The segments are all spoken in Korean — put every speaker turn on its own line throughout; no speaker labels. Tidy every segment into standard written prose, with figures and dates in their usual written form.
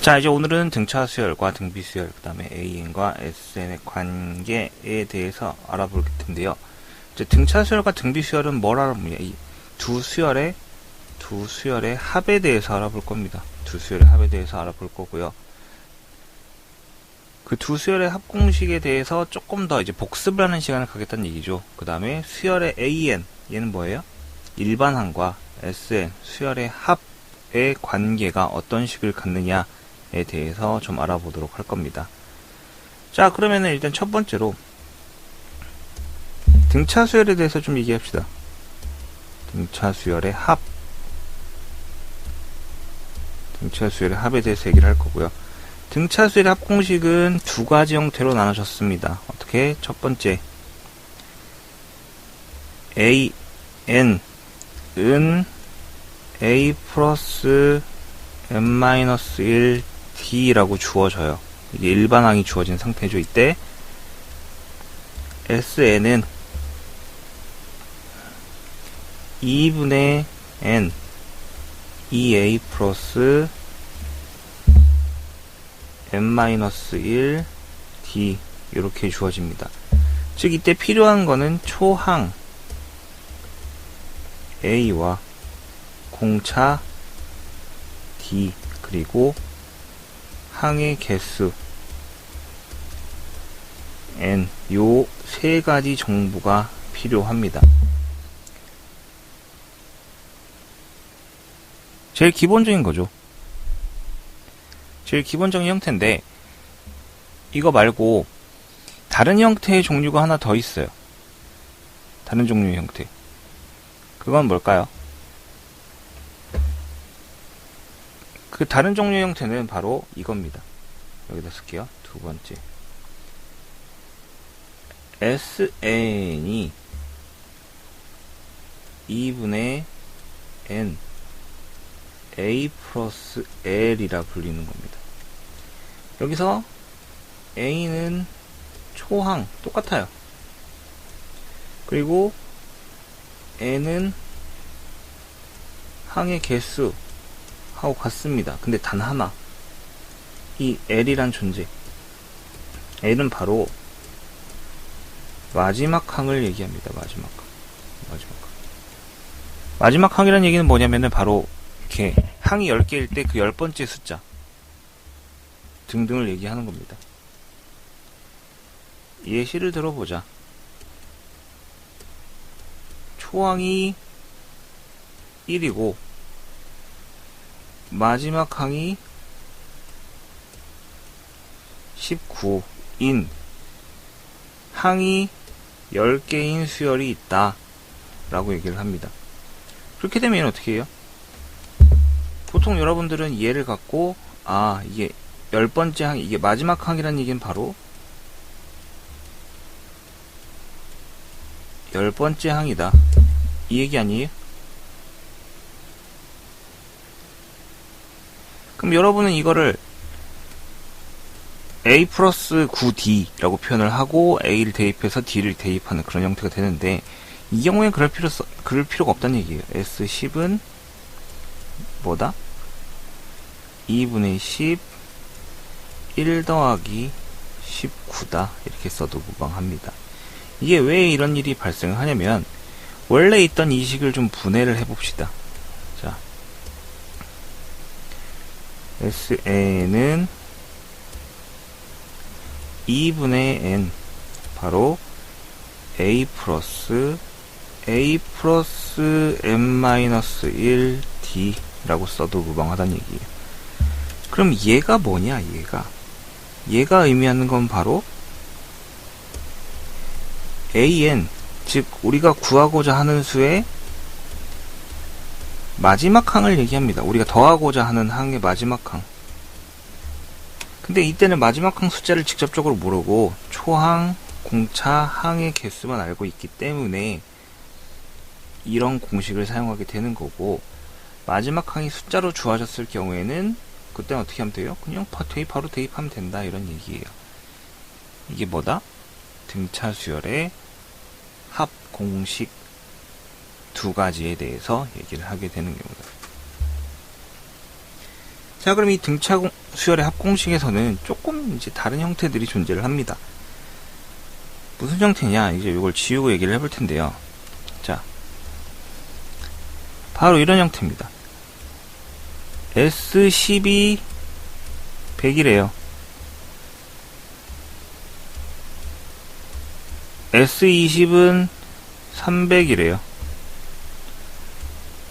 자, 이제 오늘은 등차 수열과 등비 수열, 그 다음에 AN과 SN의 관계에 대해서 알아볼 텐데요. 이제 등차 수열과 등비 수열은 뭘 알아보냐? 이 두 수열의 합에 대해서 알아볼 겁니다. 두 수열의 합에 대해서 알아볼 거고요. 그 두 수열의 합 공식에 대해서 조금 더 이제 복습을 하는 시간을 갖겠다는 얘기죠. 그 다음에 수열의 AN, 얘는 뭐예요? 일반항과 SN, 수열의 합의 관계가 어떤 식을 갖느냐에 대해서 좀 알아보도록 할 겁니다. 자, 그러면은 일단 첫 번째로 등차 수열에 대해서 좀 얘기합시다. 등차 수열의 합. 등차 수열의 합에 대해서 얘기를 할 거고요. 등차 수열의 합 공식은 두 가지 형태로 나눠졌습니다. 어떻게? 첫 번째, AN은 A 플러스 n-1D라고 주어져요. 이게 일반항이 주어진 상태죠. 이때 SN은 2분의 n 2a 플러스 n-1 d 이렇게 주어집니다. 즉 이때 필요한 거는 초항 a와 공차 d 그리고 항의 개수 n 요 세 가지 정보가 필요합니다. 제일 기본적인 거죠. 제일 기본적인 형태인데 이거 말고 다른 형태의 종류가 하나 더 있어요. 다른 종류의 형태. 그건 뭘까요? 그 다른 종류의 형태는 바로 이겁니다. 여기다 쓸게요. 두 번째. SN이 2분의 n A 플러스 L이라 불리는 겁니다. 여기서 A는 초항 똑같아요. 그리고 N은 항의 개수 하고 같습니다. 근데 단 하나, 이 L이란 존재, L은 바로 마지막 항을 얘기합니다. 마지막 항이란 얘기는 뭐냐면은 바로 이렇게 항이 10개일 때 그 10번째 숫자 등등을 얘기하는 겁니다. 예시를 들어보자. 초항이 1이고 마지막 항이 19인 항이 10개인 수열이 있다 라고 얘기를 합니다. 그렇게 되면 어떻게 해요? 보통 여러분들은 얘를 갖고 이게 10번째 항, 이게 마지막 항이라는 얘기는 바로 10번째 항이다 이 얘기 아니에요? 그럼 여러분은 이거를 A 플러스 9D라고 표현을 하고 A를 대입해서 D를 대입하는 그런 형태가 되는데 이 경우에 그럴 필요가 없다는 얘기예요. S10은 뭐다? 2분의 10 1 더하기 19다 이렇게 써도 무방합니다. 이게 왜 이런 일이 발생을 하냐면 원래 있던 이 식을 좀 분해를 해봅시다. 자, SN은 2분의 n 바로 A 플러스 n-1 D라고 써도 무방하다는 얘기예요. 그럼 얘가 뭐냐? 얘가 의미하는 건 바로 AN, 즉 우리가 구하고자 하는 수의 마지막 항을 얘기합니다. 우리가 더하고자 하는 항의 마지막 항. 근데 이때는 마지막 항 숫자를 직접적으로 모르고 초항, 공차, 항의 개수만 알고 있기 때문에 이런 공식을 사용하게 되는 거고, 마지막 항이 숫자로 주어졌을 경우에는 그때는 어떻게 하면 돼요? 그냥 바로 대입하면 된다 이런 얘기예요. 이게 뭐다? 등차 수열의 합 공식 두 가지에 대해서 얘기를 하게 되는 겁니다. 자, 그럼 이 등차 수열의 합공식에서는 조금 이제 다른 형태들이 존재를 합니다. 무슨 형태냐? 이제 이걸 지우고 얘기를 해볼 텐데요. 자, 바로 이런 형태입니다. S12 100이래요. S20은 300이래요.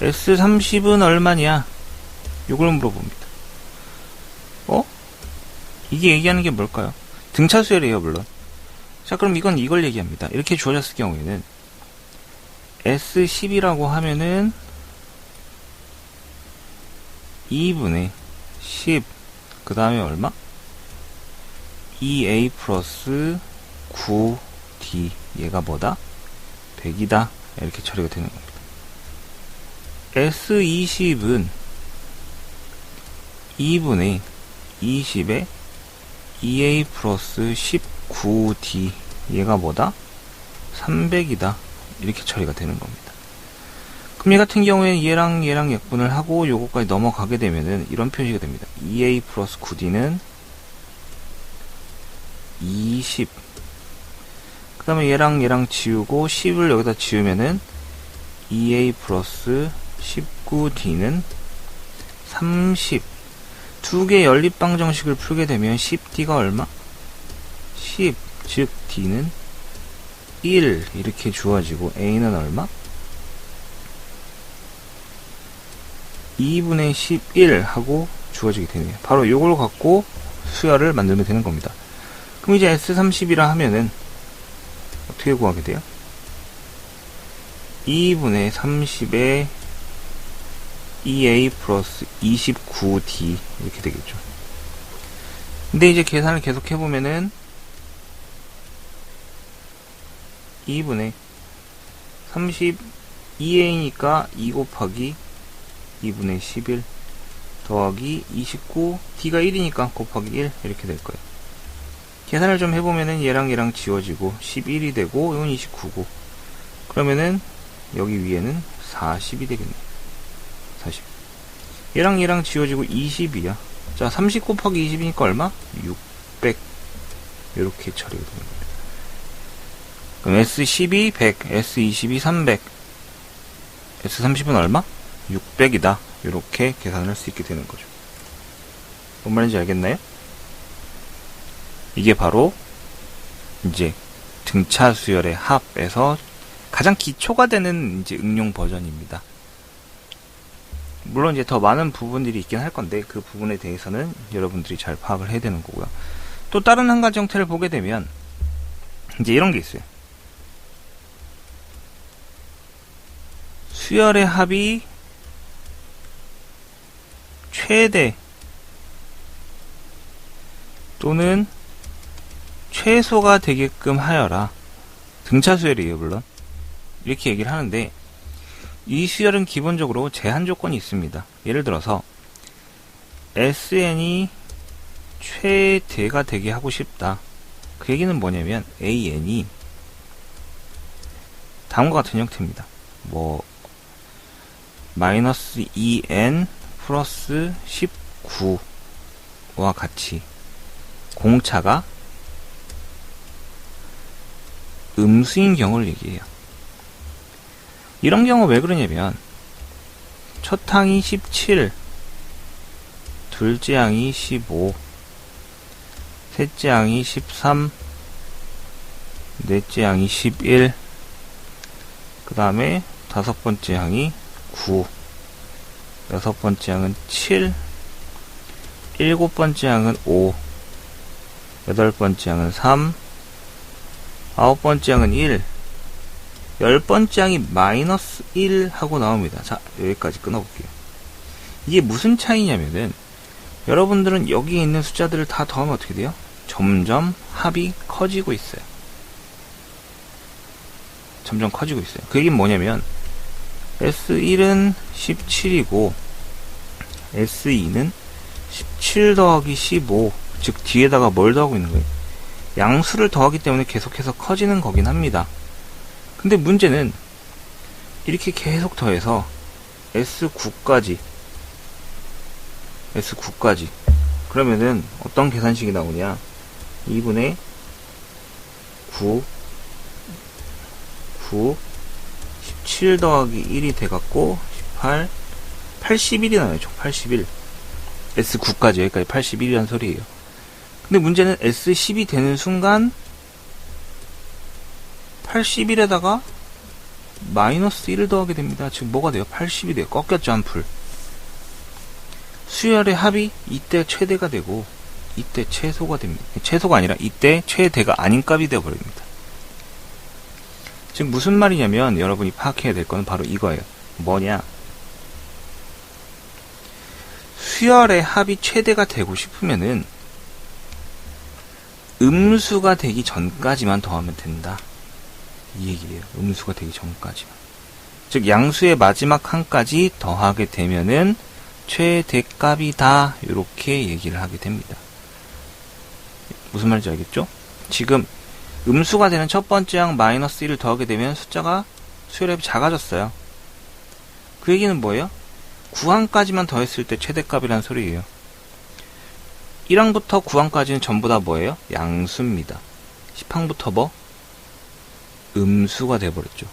S30은 얼마냐? 요걸 물어봅니다. 이게 얘기하는 게 뭘까요? 등차 수열이에요, 물론. 자, 그럼 이건 이걸 얘기합니다. 이렇게 주어졌을 경우에는 S10이라고 하면은 2분의 10, 그 다음에 얼마? 2a 플러스 9d, 얘가 뭐다? 100이다. 이렇게 처리가 되는 겁니다. S20은 2분의 20에 2a 플러스 19d, 얘가 뭐다? 300이다. 이렇게 처리가 되는 겁니다. 그럼 얘 같은 경우에는 얘랑 약분을 하고 요거까지 넘어가게 되면은 이런 표시가 됩니다. 2a 플러스 9d는 20. 그 다음에 얘랑 지우고 10을 여기다 지우면은 2a 플러스 19d는 30. 두 개의 연립방 정식을 풀게 되면 10d가 얼마? 10. 즉 d는 1 이렇게 주어지고 a는 얼마? 2분의 11 하고 주어지게 되네요. 바로 요걸 갖고 수열을 만들면 되는 겁니다. 그럼 이제 S30이라 하면은 어떻게 구하게 돼요? 2분의 30에 2a 플러스 29d 이렇게 되겠죠. 근데 이제 계산을 계속 해보면은 2분의 32a니까 2 곱하기 2분의 11 더하기 29, d가 1이니까 곱하기 1 이렇게 될 거예요. 계산을 좀 해보면은 얘랑 지워지고 11이 되고 이건 29고 그러면은 여기 위에는 40이 되겠네요. 40. 얘랑 지워지고 20이야. 자, 30 곱하기 20이니까 얼마? 600. 이렇게 처리가 되는 겁니다. 그럼 S12 100, S22 300, S30은 얼마? 600이다. 이렇게 계산을 할 수 있게 되는 거죠. 뭔 말인지 알겠나요? 이게 바로 이제 등차 수열의 합에서 가장 기초가 되는 이제 응용 버전입니다. 물론 이제 더 많은 부분들이 있긴 할 건데 그 부분에 대해서는 여러분들이 잘 파악을 해야 되는 거고요. 또 다른 한 가지 형태를 보게 되면 이제 이런 게 있어요. 수열의 합이 최대 또는 최소가 되게끔 하여라. 등차 수열이에요, 물론. 이렇게 얘기를 하는데 이 수열은 기본적으로 제한 조건이 있습니다. 예를 들어서 SN이 최대가 되게 하고 싶다. 그 얘기는 뭐냐면 AN이 다음과 같은 형태입니다. 뭐 마이너스 2n 플러스 19와 같이 공차가 음수인 경우를 얘기해요. 이런 경우 왜 그러냐면 첫 항이 17, 둘째 항이 15, 셋째 항이 13, 넷째 항이 11, 그 다음에 다섯 번째 항이 9, 여섯 번째 항은 7, 일곱 번째 항은 5, 여덟 번째 항은 3, 아홉 번째 항은 1, 열 번째 항이 마이너스 1 하고 나옵니다. 자, 여기까지 끊어볼게요. 이게 무슨 차이냐면은 여러분들은 여기에 있는 숫자들을 다 더하면 어떻게 돼요? 점점 합이 커지고 있어요. 점점 커지고 있어요. 그 얘기는 뭐냐면 S1은 17이고 S2는 17 더하기 15, 즉 뒤에다가 뭘 더하고 있는 거예요? 양수를 더하기 때문에 계속해서 커지는 거긴 합니다. 근데 문제는 이렇게 계속 더해서 S9까지 S9까지. 그러면은 어떤 계산식이 나오냐? 2분의 9 17 더하기 1이 돼갖고 18 81이 나와요. 총 81. S9까지 여기까지 81이란 소리예요. 근데 문제는 S10이 되는 순간 81에다가 마이너스 1을 더하게 됩니다. 지금 뭐가 돼요? 80이 돼요. 꺾였죠, 한 풀. 수열의 합이 이때 최대가 되고 이때 최소가 됩니다. 최소가 아니라 이때 최대가 아닌 값이 되어버립니다. 지금 무슨 말이냐면 여러분이 파악해야 될 건 바로 이거예요. 뭐냐? 수열의 합이 최대가 되고 싶으면은 음수가 되기 전까지만 더하면 된다. 이 얘기예요. 음수가 되기 전까지만. 즉 양수의 마지막 칸까지 더하게 되면은 최대값이다. 이렇게 얘기를 하게 됩니다. 무슨 말인지 알겠죠? 지금 음수가 되는 첫 번째 항 마이너스 1을 더하게 되면 숫자가 수열의 합이 작아졌어요. 그 얘기는 뭐예요? 9항까지만 더했을 때 최대값이라는 소리예요. 1항부터 9항까지는 전부 다 뭐예요? 양수입니다. 10항부터 뭐? 음수가 돼버렸죠.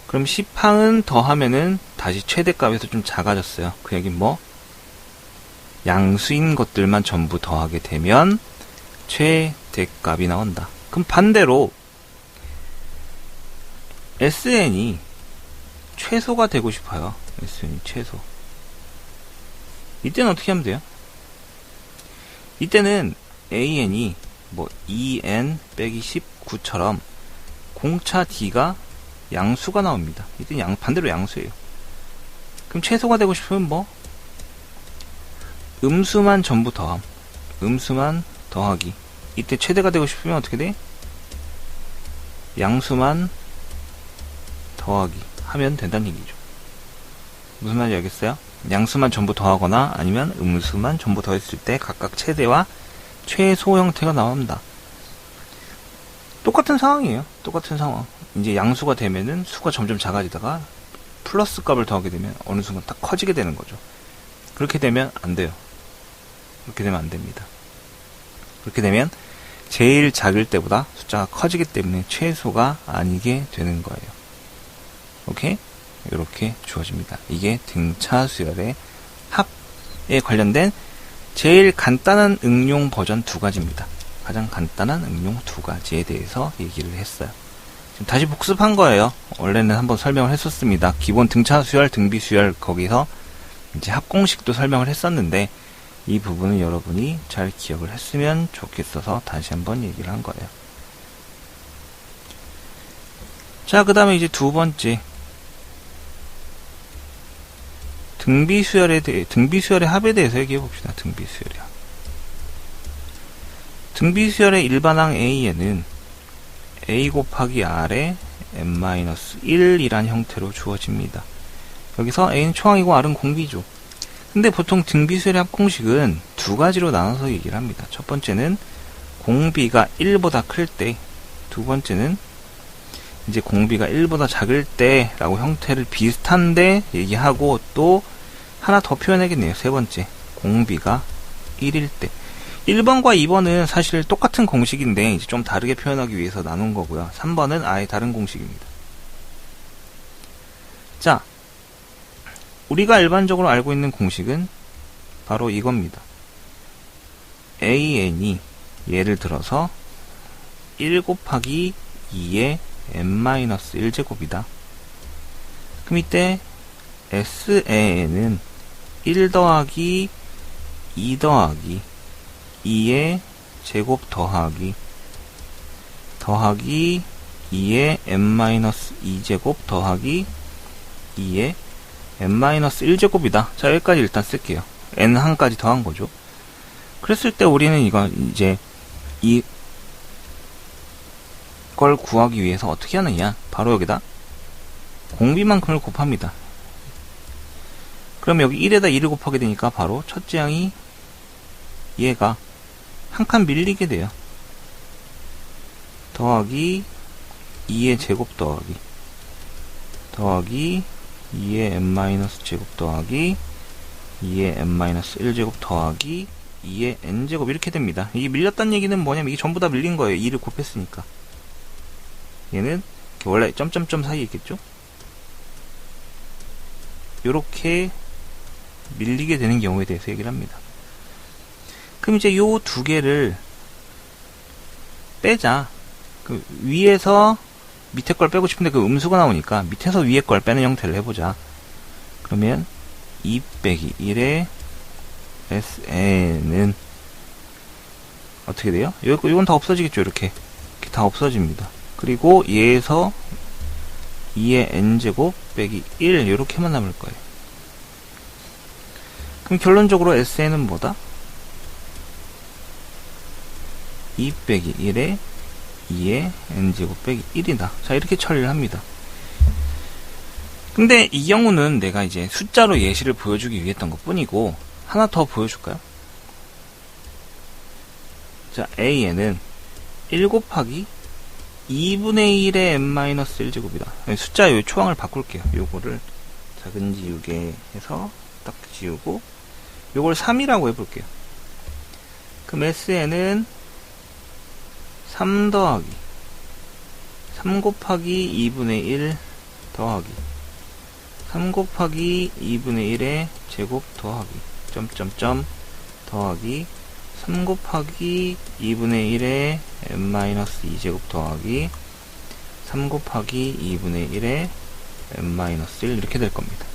그럼 10항은 더하면은 다시 최대값에서 좀 작아졌어요. 그 얘기는 뭐? 양수인 것들만 전부 더하게 되면 최대값이 나온다. 그럼 반대로 SN이 최소가 되고 싶어요. SN이 최소. 이때는 어떻게 하면 돼요? 이때는 AN이 뭐 2N 빼기 19처럼 공차 D가 양수가 나옵니다. 이때는 반대로 양수예요. 그럼 최소가 되고 싶으면 뭐? 음수만 전부 더함. 음수만 더하기. 이때 최대가 되고 싶으면 어떻게 돼? 양수만 더하기 하면 된다는 얘기죠. 무슨 말인지 알겠어요? 양수만 전부 더하거나 아니면 음수만 전부 더했을 때 각각 최대와 최소 형태가 나옵니다. 똑같은 상황이에요. 똑같은 상황. 이제 양수가 되면은 수가 점점 작아지다가 플러스 값을 더하게 되면 어느 순간 딱 커지게 되는 거죠. 그렇게 되면 안 돼요. 그렇게 되면 안 됩니다. 그렇게 되면 제일 작을 때보다 숫자가 커지기 때문에 최소가 아니게 되는 거예요. 오케이? 이렇게 주어집니다. 이게 등차 수열의 합에 관련된 제일 간단한 응용 버전 두 가지입니다. 가장 간단한 응용 두 가지에 대해서 얘기를 했어요. 지금 다시 복습한 거예요. 원래는 한번 설명을 했었습니다. 기본 등차 수열, 등비 수열 거기서 이제 합공식도 설명을 했었는데 이 부분은 여러분이 잘 기억을 했으면 좋겠어서 다시 한번 얘기를 한 거예요. 자, 그 다음에 이제 두 번째 등비수열의 합에 대해서 얘기해 봅시다. 등비수열의 합. 등비수열의 일반항 A에는 A 곱하기 R에 n-1이란 형태로 주어집니다. 여기서 A는 초항이고 R은 공비죠. 근데 보통 등비수열의 합 공식은 두 가지로 나눠서 얘기를 합니다. 첫 번째는 공비가 1보다 클 때, 두 번째는 이제 공비가 1보다 작을 때 라고 형태를 비슷한데 얘기하고 또 하나 더 표현하겠네요. 세 번째, 공비가 1일 때. 1번과 2번은 사실 똑같은 공식인데 이제 좀 다르게 표현하기 위해서 나눈 거고요. 3번은 아예 다른 공식입니다. 자, 우리가 일반적으로 알고 있는 공식은 바로 이겁니다. AN이 예를 들어서 1 곱하기 2의 n-1제곱이다. 그럼 이때 SAN은 1 더하기 2 더하기 2의 제곱 더하기 2의 n-2제곱 더하기 2의 n-1제곱이다. 자, 여기까지 일단 쓸게요. n항까지 더한 거죠. 그랬을 때 우리는 이거 이제 이걸 구하기 위해서 어떻게 하느냐? 바로 여기다 공비만큼을 곱합니다. 그럼 여기 1에다 2를 곱하게 되니까 바로 첫째 항이 얘가 한 칸 밀리게 돼요. 더하기 2의 제곱 더하기 2의 n-제곱 더하기 2의 n-1제곱 더하기 2의 n제곱 이렇게 됩니다. 이게 밀렸다는 얘기는 뭐냐면 이게 전부 다 밀린 거예요. 2를 곱했으니까. 얘는 원래 점점점 사이에 있겠죠? 요렇게 밀리게 되는 경우에 대해서 얘기를 합니다. 그럼 이제 요 두 개를 빼자. 그 위에서 밑에 걸 빼고 싶은데 그 음수가 나오니까 밑에서 위에 걸 빼는 형태를 해보자. 그러면 2 빼기 1의 SN은 어떻게 돼요? 요건 다 없어지겠죠. 이렇게 다 없어집니다. 그리고 얘에서 2의 n제곱 빼기 1 이렇게만 남을 거예요. 그럼 결론적으로 SN은 뭐다? 2 빼기 1에 2의 n제곱 빼기 1이다. 자, 이렇게 처리를 합니다. 근데 이 경우는 내가 이제 숫자로 예시를 보여주기 위해 했던 것 뿐이고, 하나 더 보여줄까요? 자, A에는 1 곱하기 2분의 1의 n-1제곱이다. 숫자 요 초항을 바꿀게요. 요거를 작은 지우개 해서 딱 지우고, 요걸 3이라고 해볼게요. 그럼 SN은 3 더하기 3 곱하기 2분의 1 더하기 3 곱하기 2분의 1의 제곱 더하기 점점점 더하기 3 곱하기 2분의 1의 n-2제곱 더하기 3 곱하기 2분의 1의 n-1 이렇게 될 겁니다.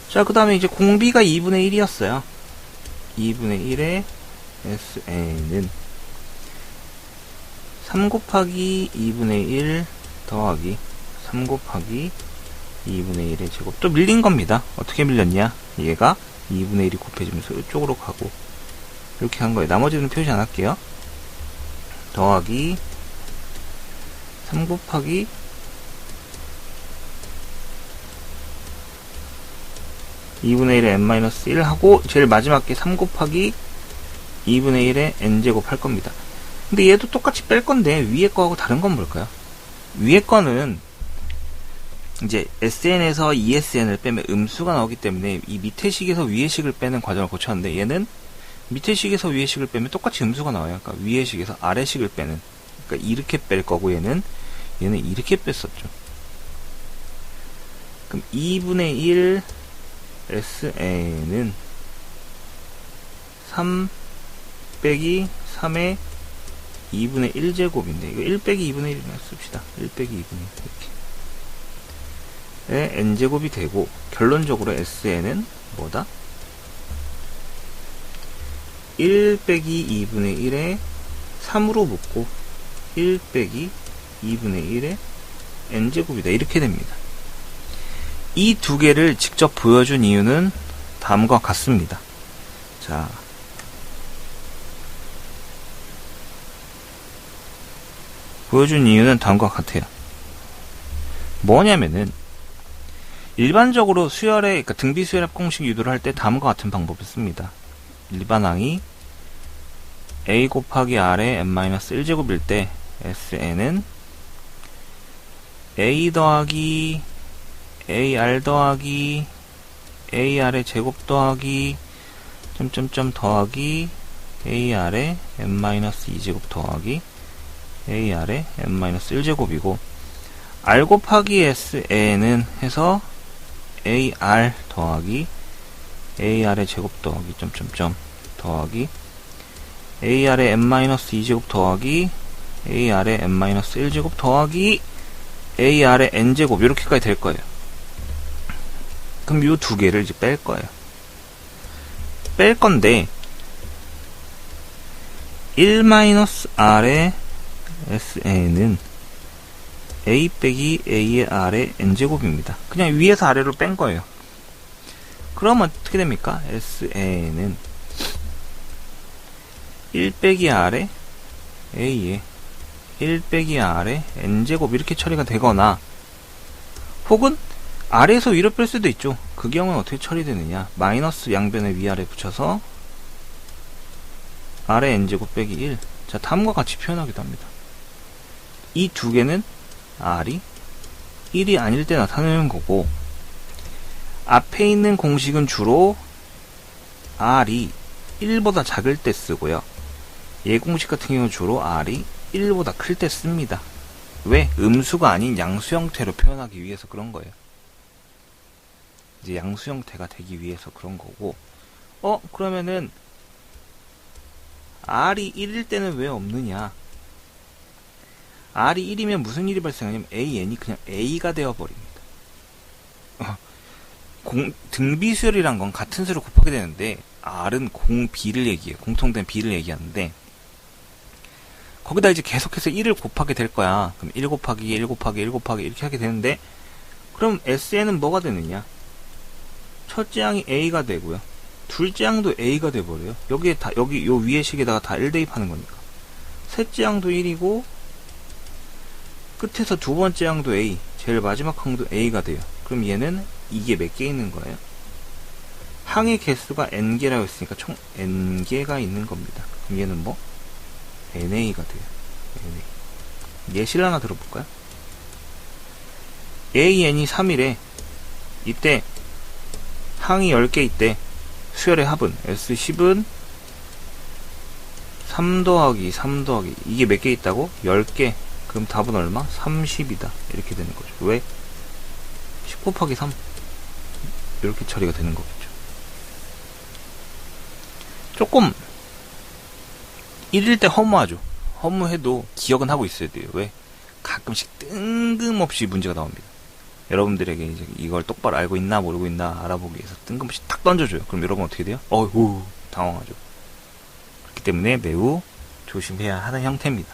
자, 그 다음에 이제 공비가 2분의 1이었어요. 2분의 1의 SN은 3 곱하기 2분의 1 더하기 3 곱하기 2분의 1의 제곱. 또 밀린 겁니다. 어떻게 밀렸냐? 얘가 2분의 1이 곱해지면서 이쪽으로 가고 이렇게 한 거예요. 나머지는 표시 안 할게요. 더하기 3 곱하기 2분의 1의 n-1 하고 제일 마지막 게 3 곱하기 2분의 1의 n제곱 할 겁니다. 근데 얘도 똑같이 뺄 건데 위에 거하고 다른 건 뭘까요? 위에 거는 이제 SN에서 ESN을 빼면 음수가 나오기 때문에 이 밑에 식에서 위에 식을 빼는 과정을 거쳤는데 얘는 밑에 식에서 위에 식을 빼면 똑같이 음수가 나와요. 그러니까 위에 식에서 아래 식을 빼는, 그러니까 이렇게 뺄 거고 얘는 이렇게 뺐었죠. 그럼 2분의 1 SN은 3 빼기 3의 2분의 1제곱인데 이거 1 빼기 2분의 1이나 씁시다. 1 빼기 2분의 1 이렇게 n제곱이 되고 결론적으로 SN은 뭐다? 1 빼기 2분의 1에 3으로 묶고 1 빼기 2분의 1의 n제곱이다. 이렇게 됩니다. 이 두 개를 직접 보여준 이유는 다음과 같습니다. 자, 보여준 이유는 다음과 같아요. 뭐냐면은 일반적으로 수열의, 그러니까 등비수열합 공식 유도를 할 때 다음과 같은 방법을 씁니다. 일반항이 a 곱하기 r의 n-1제곱일 때 SN은 a 더하기 ar 더하기 ar의 제곱 더하기 점점점 더하기 ar의 n-2제곱 더하기 ar의 n-1제곱이고 r 곱하기 SN은 해서 ar 더하기 ar의 제곱 더하기 점점점 더하기 ar의 n-2제곱 더하기 ar의 n-1제곱 더하기 ar의 n제곱 이렇게까지 될 거예요. 그럼 이 두 개를 이제 뺄 거예요. 뺄 건데 1-r의 SN은 a 빼기 a의 r의 n제곱입니다. 그냥 위에서 아래로 뺀 거예요. 그러면 어떻게 됩니까? SN은 1 빼기 r의 a의 1 빼기 r의 n제곱 이렇게 처리가 되거나 혹은 아래에서 위로 뺄 수도 있죠. 그 경우는 어떻게 처리되느냐? 마이너스 양변에 위아래 붙여서 r의 n제곱 빼기 1. 자, 다음과 같이 표현하기도 합니다. 이 두 개는 r이 1이 아닐 때 나타내는 거고 앞에 있는 공식은 주로 r이 1보다 작을 때 쓰고요. 얘 공식 같은 경우는 주로 r이 1보다 클 때 씁니다. 왜? 음수가 아닌 양수 형태로 표현하기 위해서 그런 거예요. 이제 양수 형태가 되기 위해서 그런 거고, 그러면은 r이 1일 때는 왜 없느냐? r이 1이면 무슨 일이 발생하냐면 an이 그냥 a가 되어버립니다. 등비수열이란 건 같은 수를 곱하게 되는데 r은 공비를 얘기해요. 공통된 비를 얘기하는데 거기다 이제 계속해서 1을 곱하게 될 거야. 그럼 1 곱하기 1 곱하기 1 곱하기 이렇게 하게 되는데 그럼 SN은 뭐가 되느냐? 첫째 항이 A가 되고요. 둘째 항도 A가 돼버려요. 여기 요 위에 식에다가 다 1 대입하는 거니까. 셋째 항도 1이고 끝에서 두 번째 항도 A, 제일 마지막 항도 A가 돼요. 그럼 얘는 이게 몇 개 있는 거예요? 항의 개수가 n개라고 했으니까 총 n개가 있는 겁니다. 그럼 얘는 뭐? NA가 돼요. NA. 예시를 하나 들어볼까요? AN이 3이래. 이때 항이 10개 있대. 수열의 합은 S10은 3 더하기 3 더하기 이게 몇 개 있다고? 10개. 그럼 답은 얼마? 30이다. 이렇게 되는 거죠. 왜? 10 곱하기 3 이렇게 처리가 되는 거겠죠. 조금 1일 때 허무하죠. 허무해도 기억은 하고 있어야 돼요. 왜? 가끔씩 뜬금없이 문제가 나옵니다. 여러분들에게 이제 이걸 똑바로 알고 있나 모르고 있나 알아보기 위해서 뜬금없이 탁 던져줘요. 그럼 여러분 어떻게 돼요? 어이구 당황하죠. 그렇기 때문에 매우 조심해야 하는 형태입니다.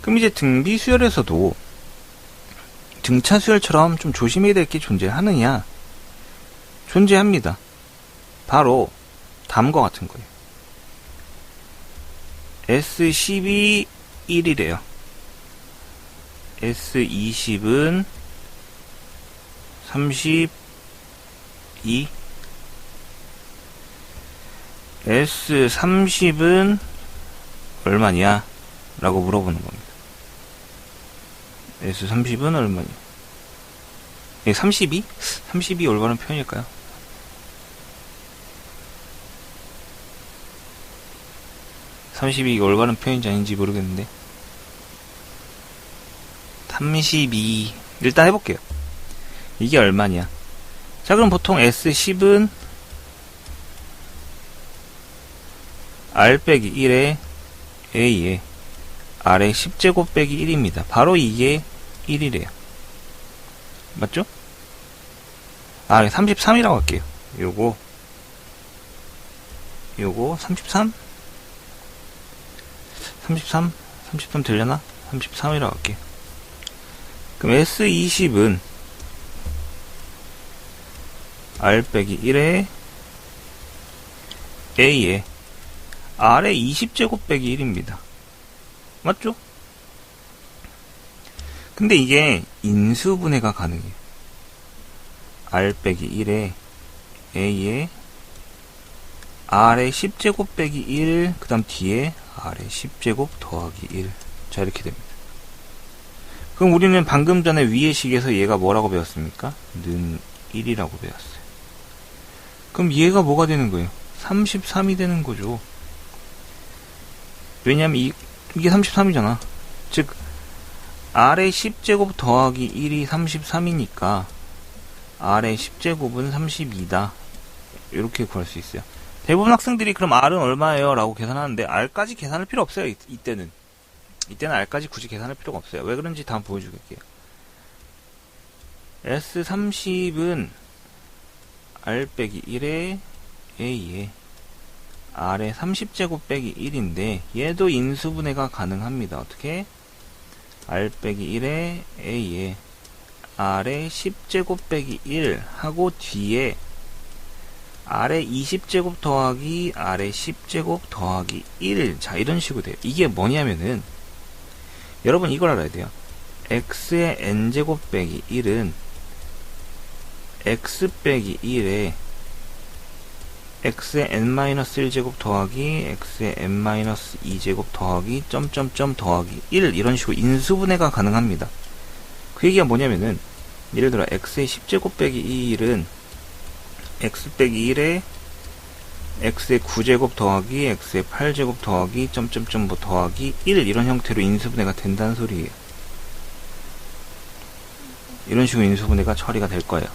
그럼 이제 등비수열에서도 등차수열처럼 좀 조심해야 될 게 존재하느냐? 존재합니다. 바로 다음과 같은 거예요. S10이 1이래요. S20은 32, S30은 얼마냐? 라고 물어보는 겁니다. S30은 얼마냐? 32? 32 올바른 표현일까요? 32가 올바른 표현인지 아닌지 모르겠는데 32 일단 해볼게요. 이게 얼마냐? 자 그럼 보통 S10은 R 빼기 1에 A에 R의 10제곱 빼기 1입니다. 바로 이게 1이래요. 맞죠? 33이라고 할게요. 요거 33 되려나? 33이라고 할게요. 그럼 S20은 R 빼기 1에 A에 R의 20제곱 빼기 1입니다. 맞죠? 근데 이게 인수분해가 가능해요. R 빼기 1에 A에 R의 10제곱 빼기 1, 그 다음 뒤에 R의 10제곱 더하기 1. 자, 이렇게 됩니다. 그럼 우리는 방금 전에 위의 식에서 얘가 뭐라고 배웠습니까? 는 1이라고 배웠어요. 그럼 얘가 뭐가 되는 거예요? 33이 되는 거죠. 왜냐면 이게 33이잖아. 즉, R의 10제곱 더하기 1이 33이니까 R의 10제곱은 32다. 이렇게 구할 수 있어요. 대부분 학생들이 그럼 R은 얼마예요? 라고 계산하는데 R까지 계산할 필요 없어요. 이때는 R까지 굳이 계산할 필요가 없어요. 왜 그런지 다음 보여줄게요. S30은 R 빼기 1에 A에 R의 30제곱 빼기 1인데 얘도 인수분해가 가능합니다. 어떻게? R 빼기 1에 A에 R의 10제곱 빼기 1 하고 뒤에 R의 20제곱 더하기 R의 10제곱 더하기 1. 자, 이런 식으로 돼요. 이게 뭐냐면은 여러분 이걸 알아야 돼요. X의 N제곱 빼기 1은 X 빼기 1에 X의 N-1제곱 더하기 X의 N-2제곱 더하기 점점점 더하기 1 이런 식으로 인수분해가 가능합니다. 그 얘기가 뭐냐면은, 예를 들어 x의 10제곱 빼기 2일은 x 빼기 1에 x의 9제곱 더하기 x의 8제곱 더하기 점점점 뭐 더하기 1 이런 형태로 인수분해가 된다는 소리예요. 이런 식으로 인수분해가 처리가 될 거예요.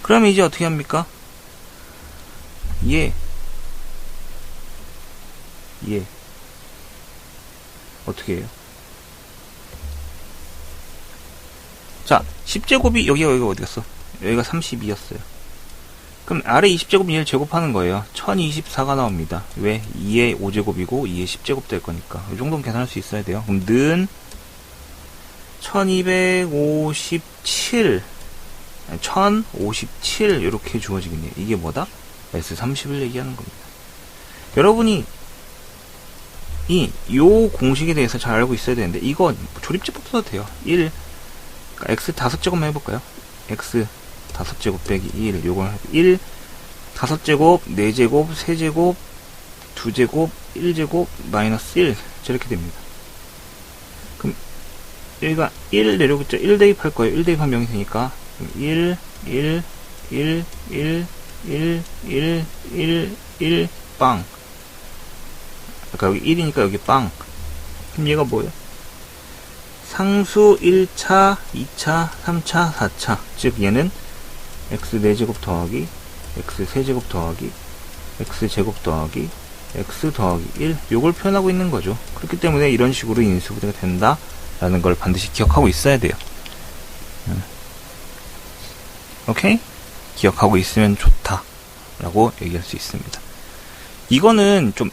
그러면 이제 어떻게 합니까? 예. 어떻게 해요? 자, 10제곱이 여기가 어디 갔어? 여기가 32였어요. 그럼 아래 20제곱 1 제곱하는 거예요. 1024가 나옵니다. 왜? 2의 5제곱이고 2의 10제곱 될 거니까. 이 정도는 계산할 수 있어야 돼요. 그럼 는 1257 1057 이렇게 주어지겠네요. 이게 뭐다? S30을 얘기하는 겁니다. 여러분이 요 공식에 대해서 잘 알고 있어야 되는데, 이거 조립제법 써도 돼요. 1, 그러니까 x 5제곱만 해볼까요? x 5제곱 빼기 1, 요걸 1, 5제곱, 4제곱, 3제곱, 2제곱, 1제곱, 마이너스 1 저렇게 됩니다. 그럼 여기가 1 내려오겠죠? 1 대입할 거예요. 1 대입하면 0이 되니까 1, 1, 1, 1, 1, 1, 1, 1, 빵. 그러니까 여기 1이니까 여기 빵. 그럼 얘가 뭐예요? 상수 1차, 2차, 3차, 4차. 즉 얘는 x 4제곱 더하기 x 3제곱 더하기 x 제곱 더하기 x 더하기 1 요걸 표현하고 있는 거죠. 그렇기 때문에 이런 식으로 인수분해가 된다 라는 걸 반드시 기억하고 있어야 돼요. 오케이? 기억하고 있으면 좋다 라고 얘기할 수 있습니다. 이거는 좀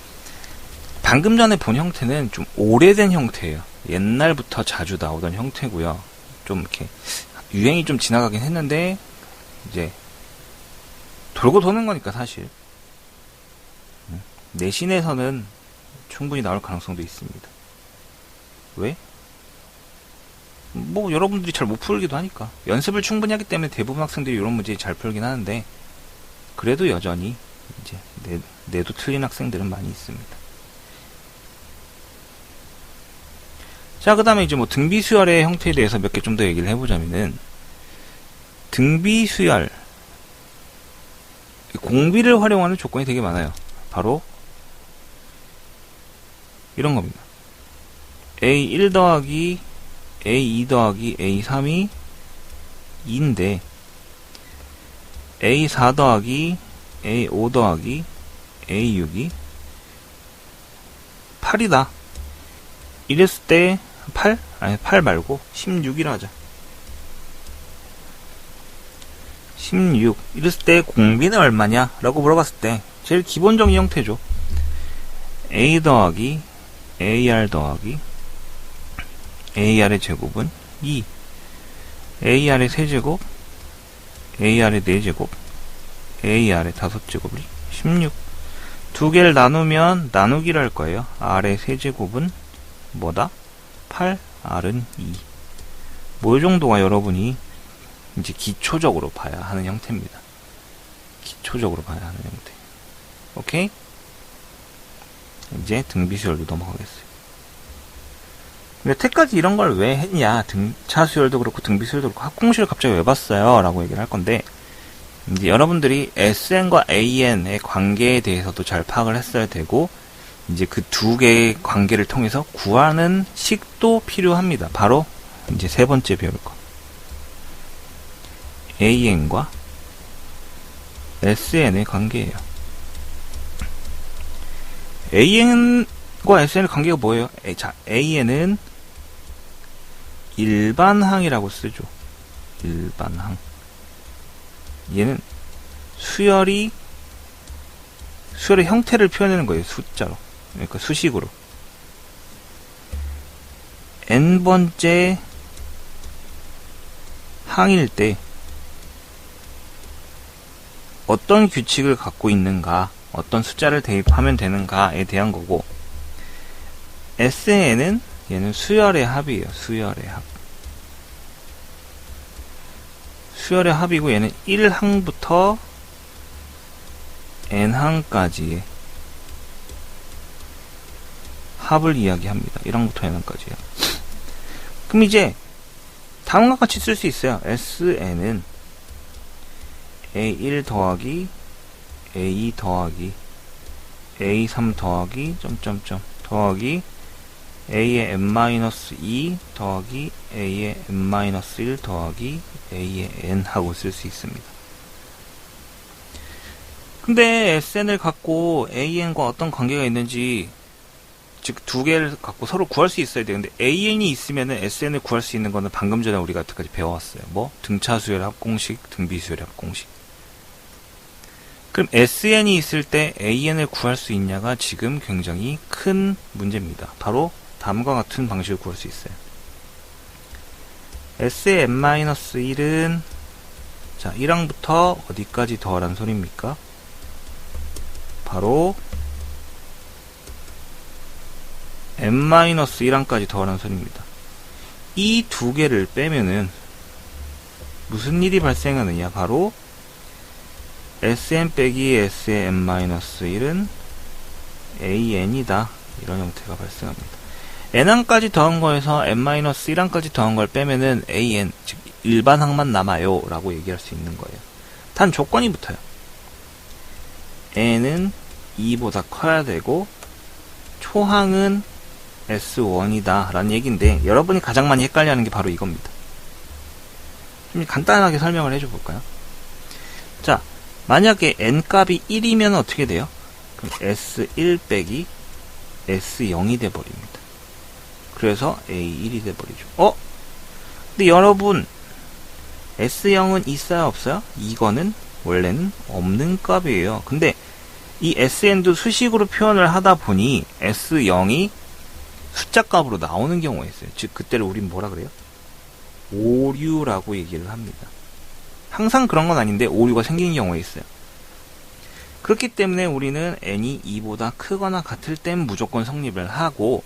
방금 전에 본 형태는 좀 오래된 형태예요. 옛날부터 자주 나오던 형태고요. 좀 이렇게 유행이 좀 지나가긴 했는데 이제 돌고 도는 거니까 사실 내신에서는 충분히 나올 가능성도 있습니다. 왜? 뭐 여러분들이 잘 못 풀기도 하니까. 연습을 충분히 하기 때문에 대부분 학생들이 이런 문제 잘 풀긴 하는데, 그래도 여전히 이제 내도 틀린 학생들은 많이 있습니다. 자, 그 다음에 이제 뭐 등비수열의 형태에 대해서 몇 개 좀 더 얘기를 해보자면은, 등비수열 공비를 활용하는 조건이 되게 많아요. 바로 이런 겁니다. A1 더하기 A2 더하기 A3이 2인데 A4 더하기 A5 더하기 A6이 8이다. 이랬을 때 8? 아니 8 말고 16이라 하자. 16 이랬을 때 공비는 얼마냐? 라고 물어봤을 때 제일 기본적인 형태죠. A 더하기 AR 더하기 AR의 제곱은 2, AR의 세제곱, AR의 4제곱, AR의 5제곱이 16. 두 개를 나누면 나누기를 할 거예요. R의 세제곱은 뭐다? 8, R은 2. 뭐 이 정도가 여러분이 이제 기초적으로 봐야 하는 형태입니다. 기초적으로 봐야 하는 형태. 오케이? 이제 등비수열로 넘어가겠어요. 여태까지 이런 걸 왜 했냐? 등차수열도 그렇고 등비수열도 그렇고 합공식을 갑자기 왜 봤어요? 라고 얘기를 할 건데, 이제 여러분들이 SN과 AN의 관계에 대해서도 잘 파악을 했어야 되고, 이제 그 두 개의 관계를 통해서 구하는 식도 필요합니다. 바로 이제 세 번째 배울 거. AN과 SN의 관계예요. AN과 SN의 관계가 뭐예요? 자, AN은 일반항이라고 쓰죠. 일반항. 얘는 수열의 형태를 표현하는 거예요. 숫자로. 그러니까 수식으로. n번째 항일 때 어떤 규칙을 갖고 있는가, 어떤 숫자를 대입하면 되는가에 대한 거고, SN은 얘는 수열의 합이에요. 수열의 합. 수열의 합이고, 얘는 1항부터 n항까지의 합을 이야기합니다. 1항부터 n항까지요. 그럼 이제 다음과 같이 쓸 수 있어요. SN은 A1 더하기 A2 더하기 A3 더하기 점점점 더하기 A의 n-2 더하기 A의 n-1 더하기 A의 n 하고 쓸 수 있습니다. 근데 SN을 갖고 AN과 어떤 관계가 있는지, 즉 두 개를 갖고 서로 구할 수 있어야 돼요. 근데 AN이 있으면은 SN을 구할 수 있는 거는 방금 전에 우리가 여태까지 배워왔어요. 뭐 등차수열 합공식, 등비수열 합공식. 그럼 SN이 있을 때 AN을 구할 수 있냐가 지금 굉장히 큰 문제입니다. 바로 다음과 같은 방식을 구할 수 있어요. S의 n-1은 자 1항부터 어디까지 더하란 소리입니까? 바로 n-1항까지 더하란 소리입니다. 이 두 개를 빼면은 무슨 일이 발생하느냐? 바로 Sn 빼기 S의 n-1은 AN이다. 이런 형태가 발생합니다. n항까지 더한 거에서 n-1항까지 더한 걸 빼면은 AN, 즉 일반항만 남아요 라고 얘기할 수 있는 거예요. 단 조건이 붙어요. n은 2보다 커야 되고 초항은 S1이다 라는 얘기인데, 여러분이 가장 많이 헷갈려하는 게 바로 이겁니다. 좀 간단하게 설명을 해줘 볼까요? 자, 만약에 n값이 1이면 어떻게 돼요? 그럼 S1 빼기 S0이 돼버립니다. 그래서 A1이 돼버리죠. 근데 여러분 S0은 있어요 없어요? 이거는 원래는 없는 값이에요. 근데 이 SN도 수식으로 표현을 하다 보니 S0이 숫자 값으로 나오는 경우가 있어요. 즉 그때를 우린 뭐라 그래요? 오류라고 얘기를 합니다. 항상 그런 건 아닌데 오류가 생기는 경우가 있어요. 그렇기 때문에 우리는 n이 2보다 크거나 같을 땐 무조건 성립을 하고,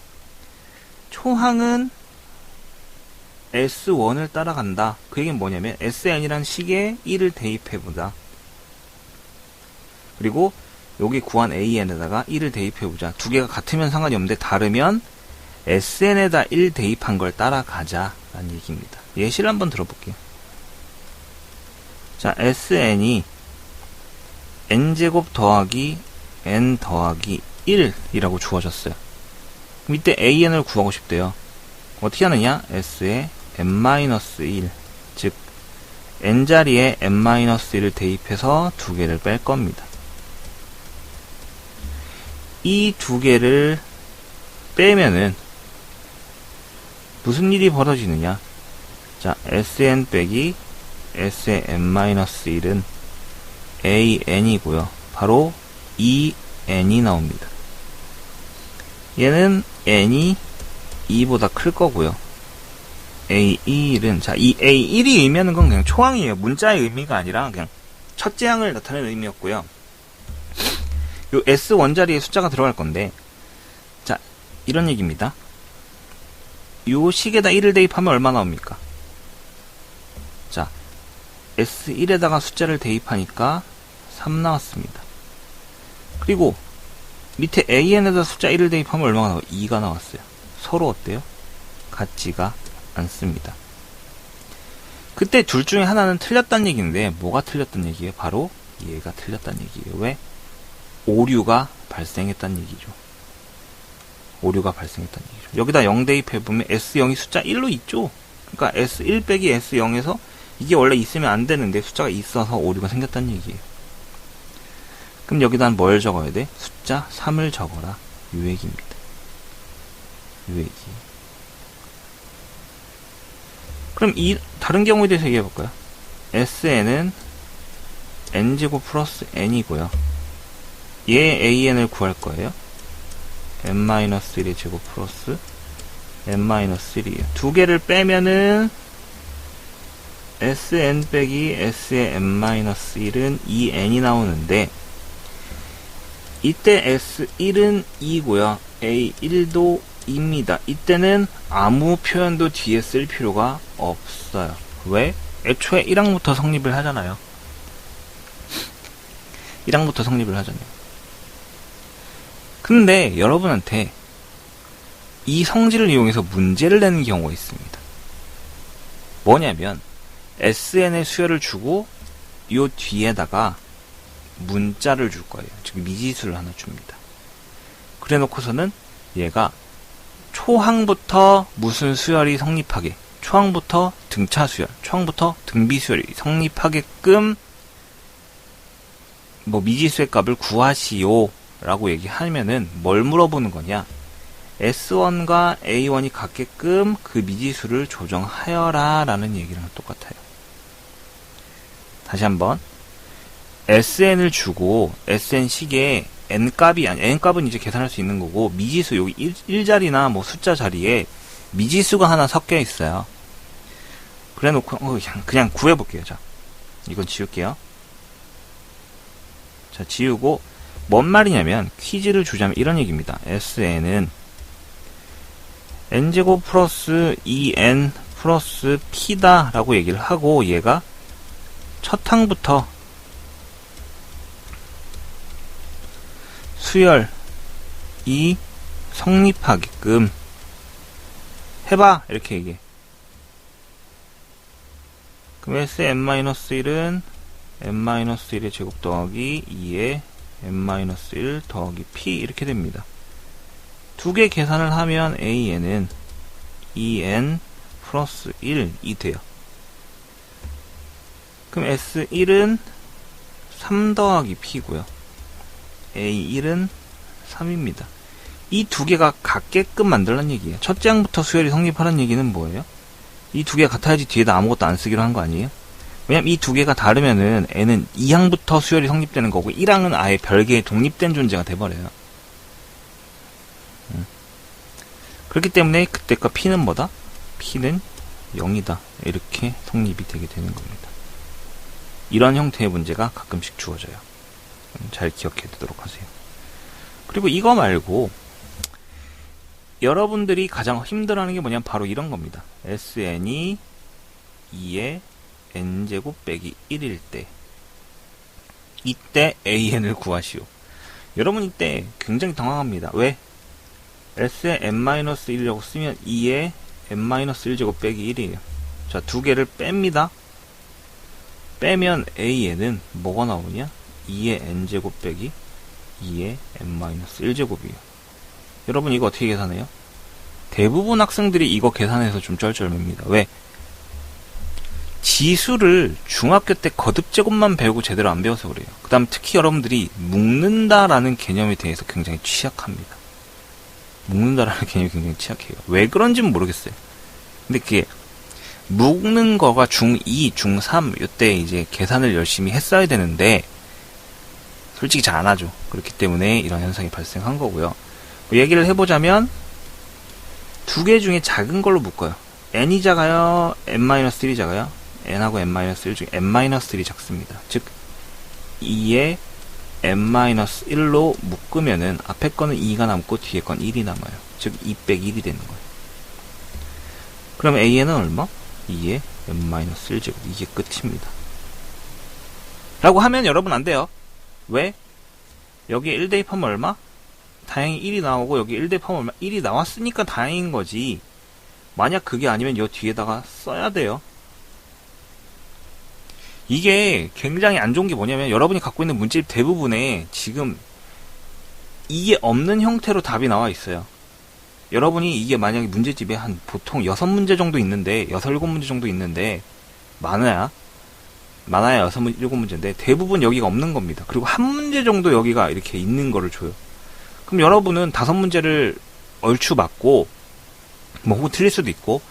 초항은 S1을 따라간다. 그 얘기는 뭐냐면 SN이란 식에 1을 대입해보자. 그리고 여기 구한 AN에다가 1을 대입해보자. 두 개가 같으면 상관이 없는데 다르면 SN에다 1 대입한 걸 따라가자 라는 얘기입니다. 예시를 한번 들어볼게요. 자, SN이 n제곱 더하기 n 더하기 1이라고 주어졌어요. 그럼 이때 AN을 구하고 싶대요. 어떻게 하느냐? S에 n-1, 즉 n자리에 n-1을 대입해서 두 개를 뺄 겁니다. 이 두 개를 빼면은 무슨 일이 벌어지느냐? 자, Sn 빼기 S의 n-1은 AN이고요. 바로 2n이 나옵니다. 얘는 n이 2보다 클 거고요. A1은, 자, 이 A1이 의미하는 건 그냥 초항이에요. 문자의 의미가 아니라 그냥 첫째 항을 나타내는 의미였고요. 요 S1 자리에 숫자가 들어갈 건데, 자, 이런 얘기입니다. 요 식에다 1을 대입하면 얼마 나옵니까? 자, S1에다가 숫자를 대입하니까 3 나왔습니다. 그리고 밑에 AN에다 숫자 1을 대입하면 얼마가 나와요? 2가 나왔어요. 서로 어때요? 같지가 않습니다. 그때 둘 중에 하나는 틀렸다는 얘기인데, 뭐가 틀렸다는 얘기예요? 바로 얘가 틀렸다는 얘기예요. 왜? 오류가 발생했다는 얘기죠. 오류가 발생했다는 얘기죠. 여기다 0 대입해보면 S0이 숫자 1로 있죠? 그러니까 S1 빼기 S0에서 이게 원래 있으면 안 되는데 숫자가 있어서 오류가 생겼다는 얘기예요. 그럼 여기다 뭘 적어야 돼? 숫자 3을 적어라. 요 얘기입니다. 요 얘기. 그럼 이 다른 경우에 대해서 얘기해 볼까요? SN은 n제곱 플러스 n이고요. 얘 AN을 구할 거예요. n-1의 제곱 플러스 n-1이에요. 두 개를 빼면은 SN 빼기 S의 n-1은 2n이 나오는데, 이때 S1은 2고요. A1도 2입니다. 이때는 아무 표현도 뒤에 쓸 필요가 없어요. 왜? 애초에 1항부터 성립을 하잖아요. 1항부터 성립을 하잖아요. 근데 여러분한테 이 성질을 이용해서 문제를 내는 경우가 있습니다. 뭐냐면 SN의 수열을 주고 요 뒤에다가 문자를 줄 거예요. 즉 미지수를 하나 줍니다. 그래 놓고서는 얘가 초항부터 무슨 수열이 성립하게, 초항부터 등차 수열, 초항부터 등비 수열이 성립하게끔 뭐 미지수의 값을 구하시오 라고 얘기하면은 뭘 물어보는 거냐, S1과 A1이 같게끔 그 미지수를 조정하여라 라는 얘기랑 똑같아요. 다시 한번, SN을 주고 SN 식에 N값이 아니, N값은 이제 계산할 수 있는 거고, 미지수 여기 1자리나 뭐 숫자 자리에 미지수가 하나 섞여 있어요. 그래 놓고 그냥 구해볼게요. 자, 이건 지울게요. 자, 지우고 뭔 말이냐면 퀴즈를 주자면 이런 얘기입니다. SN은 n제곱 플러스 2n 플러스 p다 라고 얘기를 하고, 얘가 첫 항부터 수열이 성립하게끔 해봐 이렇게 얘기해. 그럼 Sn-1은 n-1의 제곱 더하기 2에 n-1 더하기 p 이렇게 됩니다. 두 개 계산을 하면 AN은 2n 플러스 1이 돼요. 그럼 S1은 3 더하기 p고요. A1은 3입니다. 이 두 개가 같게끔 만들란 얘기예요. 첫째 항부터 수열이 성립하라는 얘기는 뭐예요? 이 두 개가 같아야지 뒤에다 아무것도 안 쓰기로 한 거 아니에요? 왜냐면 이 두 개가 다르면은 N은 2항부터 수열이 성립되는 거고 1항은 아예 별개의 독립된 존재가 돼버려요. 그렇기 때문에 그때 거 P는 뭐다? P는 0이다. 이렇게 성립이 되게 되는 겁니다. 이런 형태의 문제가 가끔씩 주어져요. 잘 기억해 두도록 하세요. 그리고 이거 말고 여러분들이 가장 힘들어하는 게 뭐냐면 바로 이런 겁니다. SN이 2의 n제곱 빼기 1일 때, 이때 AN을 구하시오. 여러분 이때 굉장히 당황합니다. 왜? S에 n-1이라고 쓰면 2의 n-1제곱 빼기 1이에요. 자, 두 개를 뺍니다. 빼면 AN은 뭐가 나오냐? 2의 n제곱 빼기 2의 n-1제곱이에요. 여러분 이거 어떻게 계산해요? 대부분 학생들이 이거 계산해서 좀 쩔쩔맵니다. 왜? 지수를 중학교 때 거듭제곱만 배우고 제대로 안 배워서 그래요. 그 다음 특히 여러분들이 묶는다라는 개념에 대해서 굉장히 취약합니다. 묶는다라는 개념이 굉장히 취약해요. 왜 그런지는 모르겠어요. 근데 그게 묶는 거가 중2, 중3 이때 이제 계산을 열심히 했어야 되는데 솔직히 잘 안 하죠. 그렇기 때문에 이런 현상이 발생한 거고요. 얘기를 해보자면 두 개 중에 작은 걸로 묶어요. n이 작아요? n-1이 작아요? n하고 n-1 중에 n-1이 작습니다. 즉 2에 n-1로 묶으면은 앞에 거는 2가 남고 뒤에 건 1이 남아요. 즉 2 빼기 1이 되는 거예요. 그럼 AN은 얼마? 2에 n-1제곱. 이게 끝입니다. 라고 하면 여러분 안 돼요. 왜? 여기에 1 대입하면 얼마? 다행히 1이 나오고 여기 1 대입하면 얼마? 1이 나왔으니까 다행인 거지. 만약 그게 아니면 요 뒤에다가 써야 돼요. 이게 굉장히 안 좋은 게 뭐냐면 여러분이 갖고 있는 문제집 대부분에 지금 이게 없는 형태로 답이 나와 있어요. 여러분이 이게 만약에 문제집에 한 보통 6문제 정도 있는데 6, 7문제 정도 있는데 많아야 6, 7문제인데 대부분 여기가 없는 겁니다. 그리고 한 문제 정도 여기가 이렇게 있는 거를 줘요. 그럼 여러분은 5문제를 얼추 맞고 뭐 혹은 틀릴 수도 있고,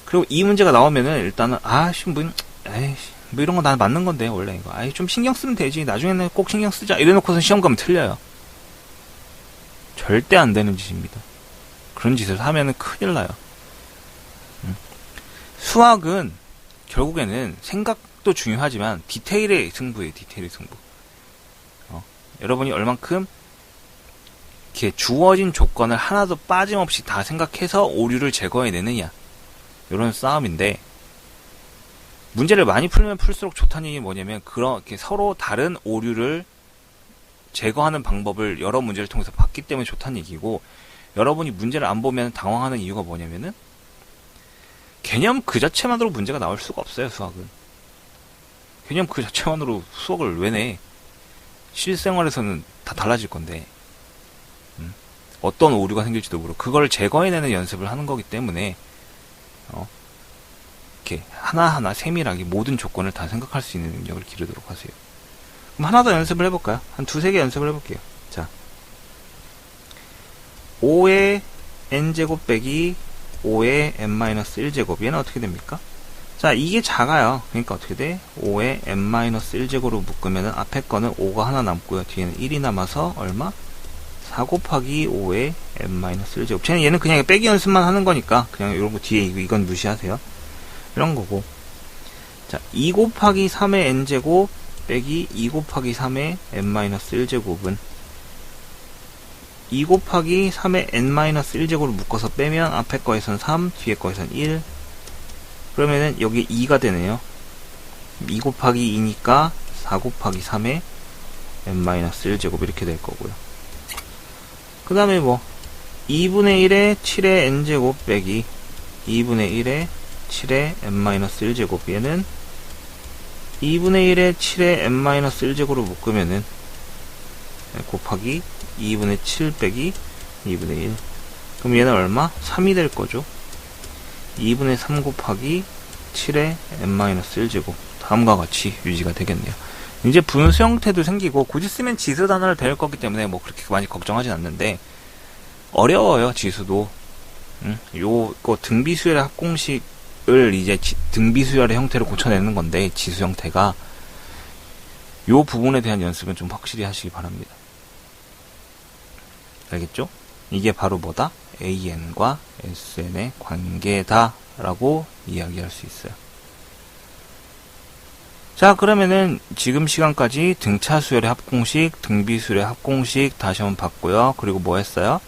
그리고 이 문제가 나오면은 일단은 뭐 이런 거 나 맞는 건데 원래 이거 좀 신경 쓰면 되지, 나중에는 꼭 신경 쓰자 이래놓고서 시험 가면 틀려요. 절대 안 되는 짓입니다. 그런 짓을 하면은 큰일 나요. 수학은 결국에는 생각도 중요하지만 디테일의 승부예요. 디테일의 승부. 여러분이 얼만큼 이렇게 주어진 조건을 하나도 빠짐없이 다 생각해서 오류를 제거해내느냐, 이런 싸움인데, 문제를 많이 풀면 풀수록 좋다는 얘기는 뭐냐면 그렇게 서로 다른 오류를 제거하는 방법을 여러 문제를 통해서 봤기 때문에 좋다는 얘기고, 여러분이 문제를 안 보면 당황하는 이유가 뭐냐면은 개념 그 자체만으로 문제가 나올 수가 없어요, 수학은. 개념 그 자체만으로 수학을 왜 내? 실생활에서는 다 달라질 건데, 어떤 오류가 생길지도 모르고, 그걸 제거해내는 연습을 하는 거기 때문에, 이렇게 하나하나 세밀하게 모든 조건을 다 생각할 수 있는 능력을 기르도록 하세요. 그럼 하나 더 연습을 해볼까요? 한 두세 개 연습을 해볼게요. 자, 5의 n제곱 빼기 5의 n-1제곱, 얘는 어떻게 됩니까? 자, 이게 작아요. 그러니까 어떻게 돼? 5의 n-1제곱으로 묶으면 앞에 거는 5가 하나 남고요. 뒤에는 1이 남아서 얼마? 4 곱하기 5의 n-1제곱. 얘는 그냥 빼기 연습만 하는 거니까 그냥 이런 거 뒤에 이건 무시하세요. 이런 거고. 자, 2 곱하기 3의 n제곱 빼기 2 곱하기 3의 n-1제곱은 2 곱하기 3의 n-1제곱을 묶어서 빼면 앞에 거에선 3, 뒤에 거에선 1. 그러면은 여기 2가 되네요. 2 곱하기 2니까 4 곱하기 3의 n-1제곱 이렇게 될 거고요. 그 다음에 뭐 2분의 1의 7의 n제곱 빼기 2분의 1의 7의 n-1제곱, 얘는 2분의 1의 7의 n-1제곱으로 묶으면은 곱하기 2분의 7 빼기 2분의 1. 그럼 얘는 얼마? 3이 될 거죠. 2분의 3 곱하기 7의 n-1제곱. 다음과 같이 유지가 되겠네요. 이제 분수 형태도 생기고, 굳이 쓰면 지수 단어를 배울 거기 때문에 뭐 그렇게 많이 걱정하진 않는데, 어려워요, 지수도. 요거 등비수열의 합공식을 이제 등비수열의 형태로 고쳐내는 건데, 지수 형태가. 요 부분에 대한 연습은 좀 확실히 하시기 바랍니다. 알겠죠? 이게 바로 뭐다? AN과 SN의 관계다 라고 이야기할 수 있어요. 자, 그러면은 지금 시간까지 등차수열의 합공식, 등비수열의 합공식 다시 한번 봤고요. 그리고 뭐 했어요?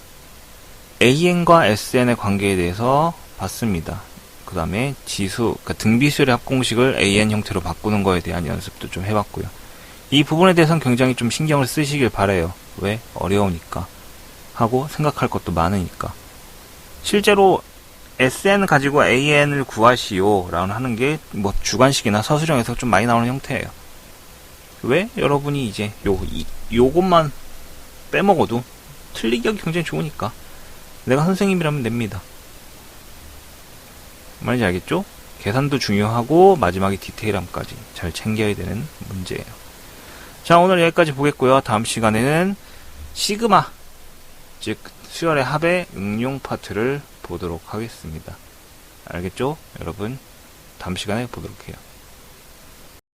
AN과 SN의 관계에 대해서 봤습니다. 그 다음에 지수, 그러니까 등비수열의 합공식을 AN 형태로 바꾸는 거에 대한 연습도 좀 해봤고요. 이 부분에 대해서는 굉장히 좀 신경을 쓰시길 바라요. 왜? 어려우니까. 하고 생각할 것도 많으니까. 실제로 SN 가지고 AN을 구하시오 라고 하는 게 뭐 주관식이나 서술형에서 좀 많이 나오는 형태예요. 왜? 여러분이 이제 요것만 빼먹어도 틀리기 하기 굉장히 좋으니까 내가 선생님이라면 냅니다. 말인지 알겠죠? 계산도 중요하고 마지막에 디테일함까지 잘 챙겨야 되는 문제예요. 자, 오늘 여기까지 보겠고요. 다음 시간에는 시그마, 즉 수열의 합의 응용 파트를 보도록 하겠습니다. 알겠죠? 여러분, 다음 시간에 보도록 해요.